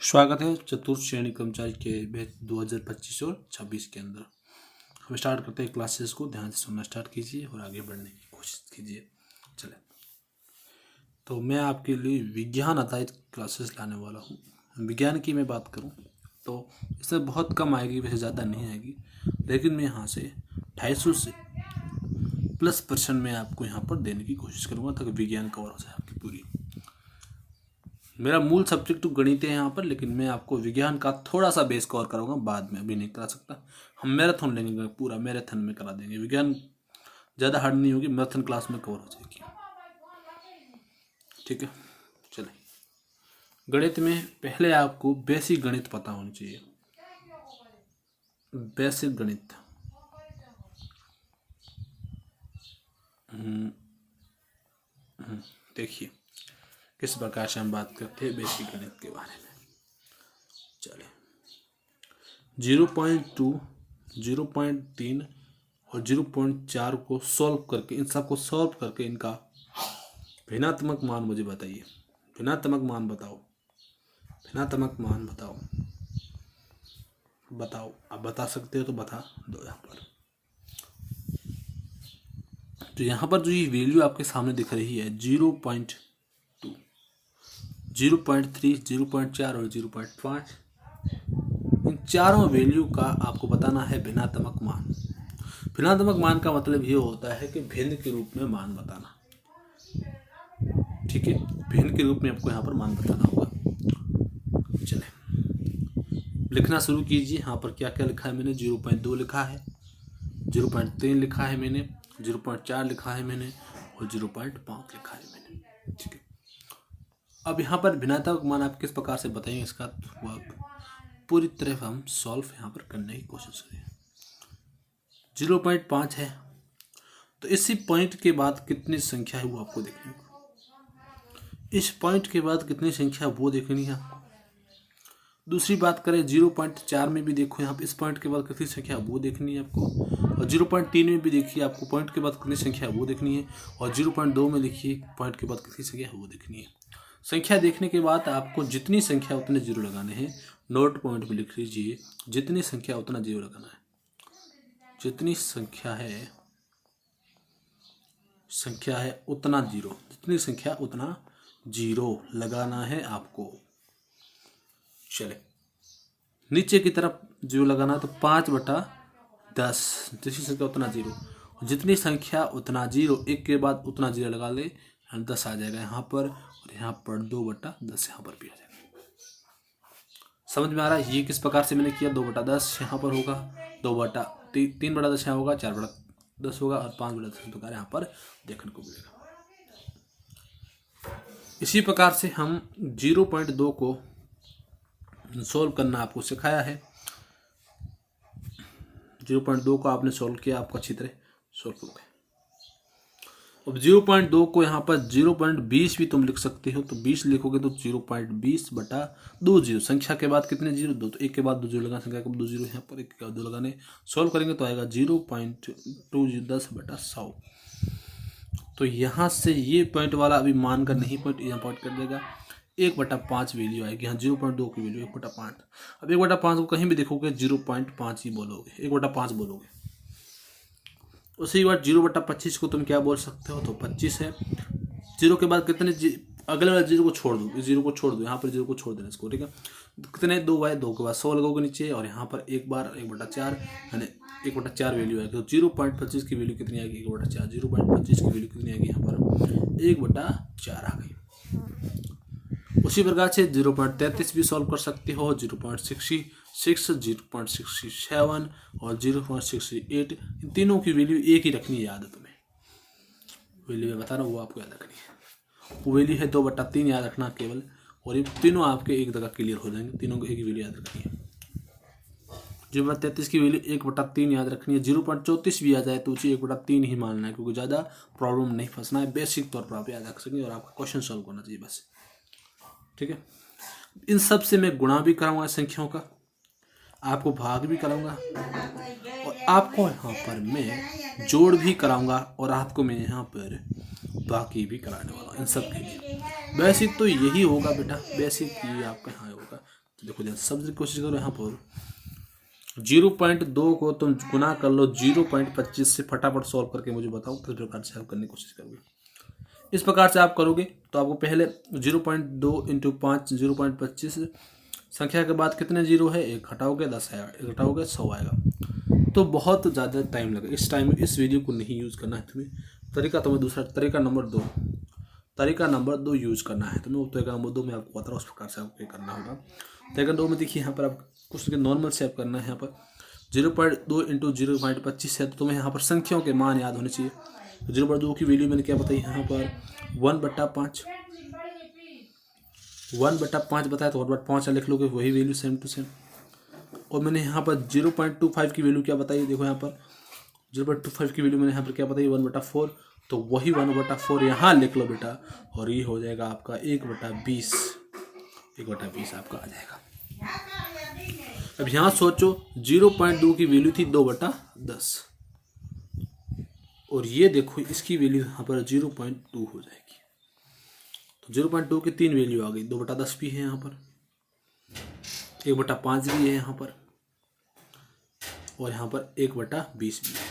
स्वागत है चतुर्थ श्रेणी कर्मचारी के बैच 2025 और 26 के अंदर। हम स्टार्ट करते हैं क्लासेस को। ध्यान से सुनना स्टार्ट कीजिए और आगे बढ़ने की कोशिश कीजिए। चले, तो मैं आपके लिए विज्ञान आधारित क्लासेस लाने वाला हूँ। विज्ञान की मैं बात करूँ तो इसमें बहुत कम आएगी, वैसे ज़्यादा नहीं आएगी, लेकिन मैं यहाँ से 250 से +% मैं आपको यहाँ पर देने की कोशिश करूँगा ताकि विज्ञान कवर हो जाए आपकी पूरी। मेरा मूल सब्जेक्ट तो गणित है यहाँ पर, लेकिन मैं आपको विज्ञान का थोड़ा सा बेस कवर कराऊंगा बाद में, अभी नहीं करा सकता। हम मैराथन लेंगे, पूरा मैराथन में करा देंगे। विज्ञान ज़्यादा हार्ड नहीं होगी, मैराथन क्लास में कवर हो जाएगी। ठीक है, चलिए। गणित में पहले आपको बेसिक गणित पता होनी चाहिए। बेसिक गणित देखिए किस प्रकार से हम बात करते हैं बेसिक गणित के बारे में। चले, 0.2, 0.3 और 0.4 को सॉल्व करके, इन सबको सॉल्व करके इनका भिन्नात्मक मान मुझे बताइए। भिन्नात्मक मान बताओ, भिन्नात्मक मान बताओ, बताओ। आप बता सकते हो तो बता दो यहाँ पर। तो यहाँ पर जो ये वैल्यू आपके सामने दिख रही है 0.2, 0.3, 0.4 और 0.5, इन चारों वैल्यू का आपको बताना है भिन्नात्मक मान। भिन्नात्मक मान का मतलब ये होता है कि भिन्न के रूप में मान बताना। ठीक है, भिन्न के रूप में आपको यहाँ पर मान बताना होगा। चले, लिखना शुरू कीजिए। यहाँ पर क्या क्या लिखा है मैंने? 0.2 लिखा है, 0.3 लिखा है मैंने, 0.4 लिखा है मैंने और 0.5 लिखा है मैंने। ठीक है, अब यहाँ पर भिन्नात्मक मान आप किस प्रकार से बताएंगे इसका, तो आप पूरी तरह हम सॉल्व यहाँ पर करने की कोशिश करें। 0.5 है तो इसी पॉइंट के बाद कितनी संख्या है वो आपको देखनी है। इस पॉइंट के बाद कितनी संख्या वो देखनी है आपको। दूसरी बात करें 0.4 में भी देखो, यहाँ पे इस पॉइंट के बाद कितनी संख्या वो देखनी है आपको। और 0.3 में भी देखिए, आपको पॉइंट के बाद कितनी संख्या वो देखनी है। और 0.2 में देखिए, पॉइंट के बाद कितनी संख्या है वो देखनी है। संख्या देखने के बाद आपको जितनी संख्या उतने जीरो लगाने हैं। नोट पॉइंट पे लिख लीजिए, जितनी संख्या उतना जीरो लगाना है। जितनी संख्या है उतना जीरो, जितनी संख्या उतना जीरो लगाना है आपको। चले, नीचे की तरफ जीरो लगाना है तो 5/10, जितनी संख्या उतना जीरो, जितनी संख्या उतना जीरो, एक के बाद उतना जीरो लगा ले, 10 आ जाएगा यहाँ पर, और यहाँ पर 2/10 यहाँ पर भी आ जाएगा। समझ में आ रहा है ये किस प्रकार से मैंने किया? 2/10 यहाँ पर होगा, 3/10 यहाँ होगा, 4/10 होगा और 5/10 प्रकार यहाँ पर देखने को मिलेगा। इसी प्रकार से हम 0.2 को सोल्व करना आपको सिखाया है। 0.2 को आपने सोल्व किया, आपको अच्छी तरह सोल्व हो गया। अब 0.2 को यहाँ पर 0.20 भी तुम लिख सकते हो, तो 20 लिखोगे तो 0.20/2 संख्या के बाद कितने जीरो? 2, तो एक के बाद 2 जीरो लगाना, संख्या के बाद 2 जीरो यहाँ पर, एक के बाद 2 लगाने, सोल्व करेंगे तो आएगा 0.2010/100। तो यहाँ से ये पॉइंट वाला अभी मान कर नहीं, पॉइंट यहाँ पॉइंट कर देगा, 1/5 वैल्यू आएगी। यहाँ 0.2 की वैल्यू 1/5। अब 1/5 को कहीं भी देखोगे 0.5 ही बोलोगे, 1/5 बोलोगे। उसी बार 0/25 को तुम क्या बोल सकते हो? तो 25 है। जीरो के बाद कितने अगले वाले जीरो को छोड़ दो, इस जीरो को छोड़ दो, यहाँ पर जीरो को छोड़ देना इसको। ठीक है, कितने? 2 के बाद 100 लगोगे नीचे, और यहाँ पर एक बार 1/4 यानी 1/4 वैल्यू आएगी। तो 0.25 की वैल्यू कितनी आएगी? 1/4। 0.25 की वैल्यू कितनी आएगी? यहाँ पर 1/4 आ गई। उसी प्रकार से 0.33 भी सॉल्व कर सकते हो, 0.66, 0.67 और 0.68। इन तीनों की वैल्यू एक ही रखनी है, याद है तुम्हें। वैल्यू मैं बता रहा हूँ वो आपको याद रखनी है। वो वैल्यू है 2/3 याद रखना केवल, और ये तीनों आपके एक जगह क्लियर हो जाएंगे। तीनों को एक ही वैल्यू याद रखनी है। 0.33 की वैल्यू 1/3 याद रखनी है। 0.34 भी आ जाए तो उसे 1/3 ही मानना है, क्योंकि ज़्यादा प्रॉब्लम नहीं फंसना है। बेसिक तौर पर आप याद रख सकेंगे और आपका क्वेश्चन सॉल्व करना चाहिए बस। ठीक है, इन सब से मैं गुणा भी कराऊंगा संख्याओं का, आपको भाग भी कराऊंगा, और आपको यहाँ पर मैं जोड़ भी कराऊंगा, और आपको मैं यहाँ पर बाकी भी कराने वाला हूँ इन सब के लिए। बेसिक तो यही होगा बेटा, बेसिक ये आपका यहाँ होगा। देखो ध्यान समझने की कोशिश करो। यहाँ पर 0.2 को तुम गुना कर लो 0.25 से, फटाफट सॉल्व करके मुझे बताओ किस प्रकार से हल करने की कोशिश करोगे। इस प्रकार से आप करोगे तो आपको पहले 0.2 × 5 0.25, संख्या के बाद कितने जीरो है, एक घटाओगे 10 आएगा, एक घटाओगे 100 आएगा। तो बहुत ज़्यादा टाइम लगेगा। इस टाइम इस वीडियो को नहीं यूज़ करना है तुम्हें। तरीका तुम्हें दूसरा, तरीका नंबर 2 यूज़ करना है तुम्हें। तरीका नंबर 2 में आपको बता रहा हूँ उस प्रकार से आपको करना होगा। तरीका 2 में देखिए यहाँ पर आप कुछ नॉर्मल से आप करना है। यहाँ पर 0.2 × 0.25 है, तो तुम्हें यहाँ पर संख्याओं के मान याद होने चाहिए। 0.2 की वैल्यू मैंने क्या बताई यहाँ पर 1/5, 1/5 बताया तो 1/5 लिख लोगे, वही वैल्यू सेम टू सेम। और मैंने यहाँ पर 0.25 की वैल्यू क्या बताई, देखो यहाँ पर 0.25 की वैल्यू मैंने यहाँ पर क्या बताई 1/4, तो वही 1/4 यहाँ लिख लो बेटा, और ये हो जाएगा आपका 1/20, 1/20 आपका आ जाएगा। अब यहाँ सोचो 0.2 की वैल्यू थी 2/10, और ये देखो इसकी वैल्यू यहाँ पर 0.2 हो जाएगी। तो 0.2 की 3 वैल्यू आ गई, 2/10 भी है यहाँ पर, 1/5 भी है यहाँ पर, और यहाँ पर 1/20 भी है।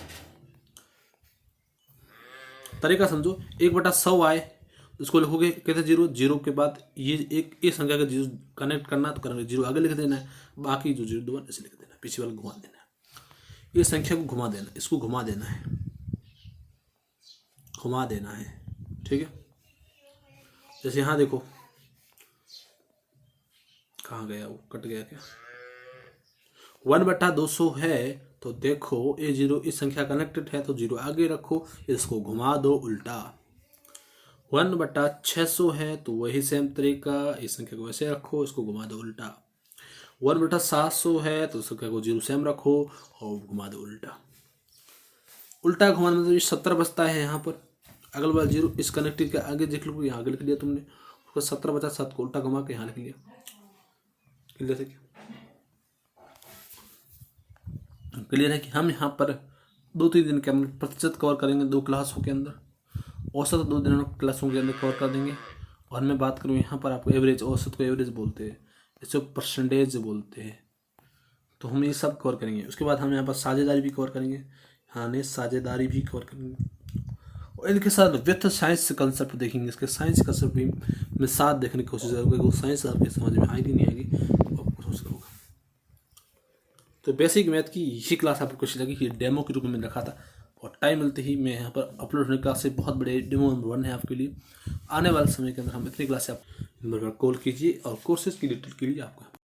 तरीका समझो, 1/100 आए तो इसको लिखोगे कहते 0 के बाद ये एक संख्या का जीरो कनेक्ट करना, तो करना 0 आगे लिख देना है, बाकी जो 0 2 ऐसे लिख देना, पीछे वाला घुमा देना है। ये संख्या को घुमा देना, इसको घुमा देना है, घुमा देना है, ठीक है। जैसे यहाँ देखो कहाँ गया, वो कट गया क्या, 1/200 है, तो देखो ये 0 इस संख्या कनेक्टेड है तो 0 आगे रखो, इसको घुमा दो उल्टा। 1/600 है तो वही सेम तरीका, इस संख्या को वैसे रखो, इसको घुमा दो उल्टा। 1/700 है तो संख्या को 0 सेम रखो और घुमा दो उल्टा। उल्टा घुमाने में तो 70 बचता है यहाँ पर, अगल बार 0 इस कनेक्टेड के आगे देख लो, यहाँ आगे लिख दिया तुमने, उसको 70 बचा, 7 को उल्टा घुमा के यहाँ लिख लिया। क्लियर है क्या? क्लियर है कि हम यहाँ पर 2-3 दिन के अंदर प्रतिशत कवर करेंगे 2 क्लासों के अंदर, औसत 2 दिनों क्लासों के अंदर कवर कर देंगे। और मैं बात करूँ यहाँ पर आपको एवरेज, औसत को एवरेज बोलते हैं, इसको परसेंटेज बोलते हैं, तो हम ये सब कवर करेंगे। उसके बाद हम यहाँ पर साझेदारी भी कवर करेंगे, हाँ नहीं साझेदारी भी कवर करेंगे, और इनके साथ विथ साइंस कंसेप्ट देखेंगे। इसके साइंस कंसेप्ट भी मैं साथ देखने की कोशिश करूँगा, वो साइंस आपके समझ में आएगी नहीं आएगी आपको सोच करूँगा। तो बेसिक मैथ की यही क्लास आपको कुछ लगी, ये डेमो के रूप में रखा था, और टाइम मिलते ही मैं यहाँ पर अपलोड होने क्लास से बहुत बड़े डेमो नंबर 1 है आपके लिए। आने वाले समय के अंदर हम इतनी क्लास से आप नंबर पर कॉल कीजिए, और कोर्सेज की डिटेल के लिए आपको